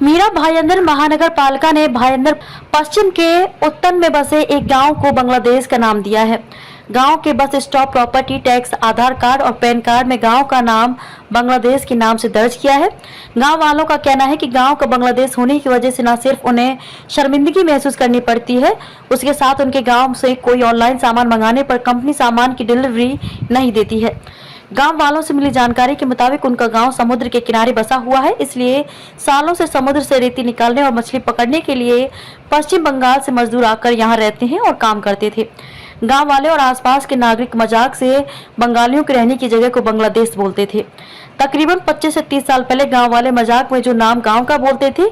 मीरा भाईंदर महानगर पालिका ने भाईंदर पश्चिम के उत्तर में बसे एक गांव को बांग्लादेश का नाम दिया है। गांव के बस स्टॉप, प्रॉपर्टी टैक्स, आधार कार्ड और पैन कार्ड में गांव का नाम बांग्लादेश के नाम से दर्ज किया है। गांव वालों का कहना है कि गांव का बांग्लादेश होने की वजह से न सिर्फ उन्हें शर्मिंदगी महसूस करनी पड़ती है, उसके साथ उनके गांव से कोई ऑनलाइन सामान मंगाने पर कंपनी सामान की डिलीवरी नहीं देती है। गांव वालों से मिली जानकारी के मुताबिक उनका गांव समुद्र के किनारे बसा हुआ है, इसलिए सालों से समुद्र से रेती निकालने और मछली पकड़ने के लिए पश्चिम बंगाल से मजदूर आकर यहां रहते हैं और काम करते थे। गांव वाले और आसपास के नागरिक मजाक से बंगालियों के रहने की जगह को बांग्लादेश बोलते थे। तकरीबन 25 से 30 साल पहले गांव वाले मजाक में जो नाम गांव का बोलते थे,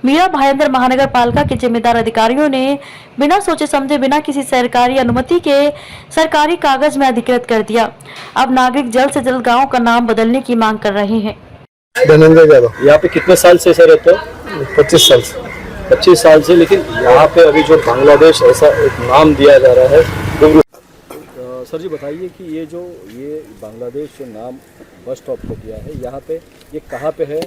मीरा भाईंदर महानगर पालिका के जिम्मेदार अधिकारियों ने बिना सोचे समझे, बिना किसी सरकारी अनुमति के सरकारी कागज में अधिकृत कर दिया। अब नागरिक जल्द से जल्द गांव का नाम बदलने की मांग कर रहे हैं। यहाँ पे कितने साल से रहते हो? 25 साल से। 25 साल से। लेकिन यहाँ पे अभी जो बांग्लादेश ऐसा एक नाम दिया जा रहा है, सर जी बताइए कि ये बांग्लादेश जो नाम बस स्टॉप को दिया है, यहाँ पे ये कहाँ पे है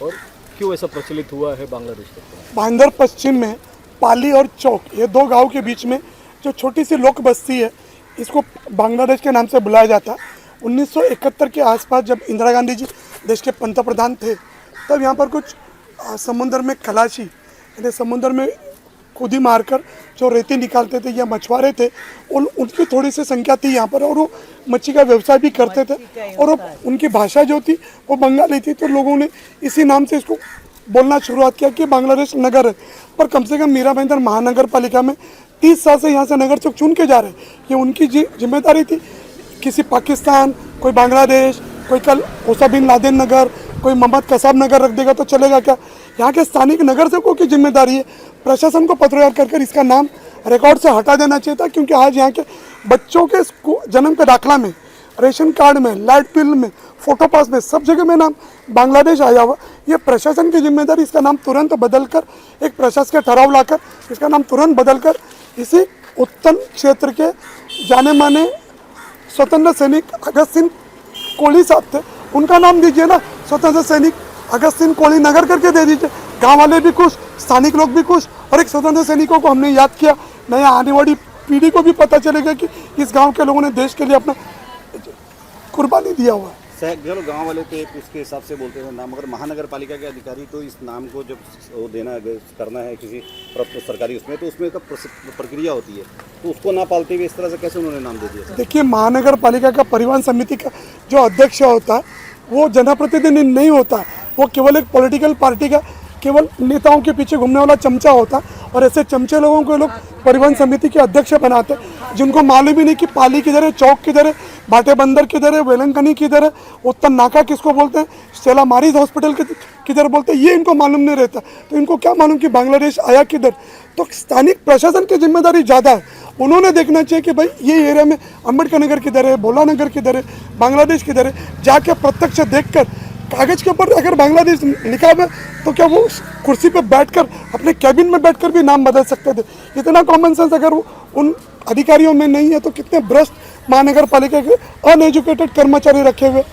और क्यों ऐसा प्रचलित हुआ है बांग्लादेश के? भाईंदर पश्चिम में पाली और चौक, ये दो गांव के बीच में जो छोटी सी लोक बस्ती है, इसको बांग्लादेश के नाम से बुलाया जाता है। 1971 के आसपास जब इंदिरा गांधी जी देश के पंतप्रधान थे, तब यहाँ पर कुछ समुद्र में खलासी, यानी समुद्र में खुदी मारकर जो रेती निकालते थे या मछुआरे थे, उनकी थोड़ी सी संख्या थी यहाँ पर, और वो मच्छी का व्यवसाय भी करते थे, और उनकी भाषा जो थी वो बंगाली थी। तो लोगों ने इसी नाम से इसको बोलना शुरुआत किया कि बांग्लादेश नगर है। पर कम से कम मीरा भाईंदर महानगर पालिका में 30 साल से यहाँ से नगर चौक चुन के जा रहे हैं। ये उनकी जिम्मेदारी थी। किसी पाकिस्तान, कोई बांग्लादेश, कोई कल ओसा बिन लादेन नगर, कोई मोहम्मद कसाब नगर रख देगा तो चलेगा क्या? यहाँ के स्थानिक नगर सेवकों की जिम्मेदारी है। प्रशासन को पत्र कर इसका नाम रिकॉर्ड से हटा देना चाहिए था, क्योंकि आज यहाँ के बच्चों के जन्म के दाखिला में, रेशन कार्ड में, लाइट बिल में, फोटो पास में, सब जगह में नाम बांग्लादेश आया हुआ। ये प्रशासन की जिम्मेदारी, इसका नाम तुरंत बदलकर, एक प्रशासकीय ठहराव लाकर इसका नाम तुरंत बदलकर इसी उत्तर क्षेत्र के जाने माने स्वतंत्र सैनिक अगस्त सिंह कोहली साहब थे, उनका नाम दीजिए ना, स्वतंत्र सैनिक अगस्त सिंह कोहली नगर करके दे दीजिए। गांव वाले भी खुश, स्थानिक लोग भी खुश, और एक स्वतंत्र सैनिकों को हमने याद किया। नया आने वाली पीढ़ी को भी पता चलेगा कि इस गांव के लोगों ने देश के लिए अपना कुर्बानी दिया हुआ है। चलो गांव वाले तो उसके हिसाब से बोलते हैं नाम, मगर महानगर पालिका के अधिकारी तो इस नाम को जब वो देना करना है किसी सरकारी उसमें, तो उसमें का प्रक्रिया होती है, तो उसको ना पालते हुए इस तरह से कैसे उन्होंने नाम दे दिया? देखिए, महानगर पालिका का परिवहन समिति का जो अध्यक्ष होता है वो जनप्रतिनिधि नहीं होता, वो केवल एक पॉलिटिकल पार्टी का केवल नेताओं के पीछे घूमने वाला चमचा होता है। और ऐसे चमचे लोगों को लोग परिवहन समिति के अध्यक्ष बनाते हैं, जिनको मालूम ही नहीं कि पाली किधर है, चौक किधर है, भाटे बंदर किधर है, वेलंकनी किधर है, उत्तर नाका किसको बोलते हैं, सेला मारिज हॉस्पिटल किधर बोलते हैं, ये इनको मालूम नहीं रहता। तो इनको क्या मालूम कि बांग्लादेश आया किधर? तो स्थानिक प्रशासन की जिम्मेदारी ज़्यादा है। उन्होंने देखना चाहिए कि भाई ये एरिया में अम्बेडकर नगर किधर है, भोला नगर किधर है, बांग्लादेश किधर है। जाके प्रत्यक्ष देखकर, कागज के ऊपर अगर बांग्लादेश लिखा हुआ तो क्या वो कुर्सी पे बैठकर, अपने कैबिन में बैठकर भी नाम बदल सकते थे? इतना कॉमन सेंस अगर उन अधिकारियों में नहीं है तो कितने भ्रष्ट महानगर पालिका के अनएजुकेटेड कर्मचारी रखे हुए।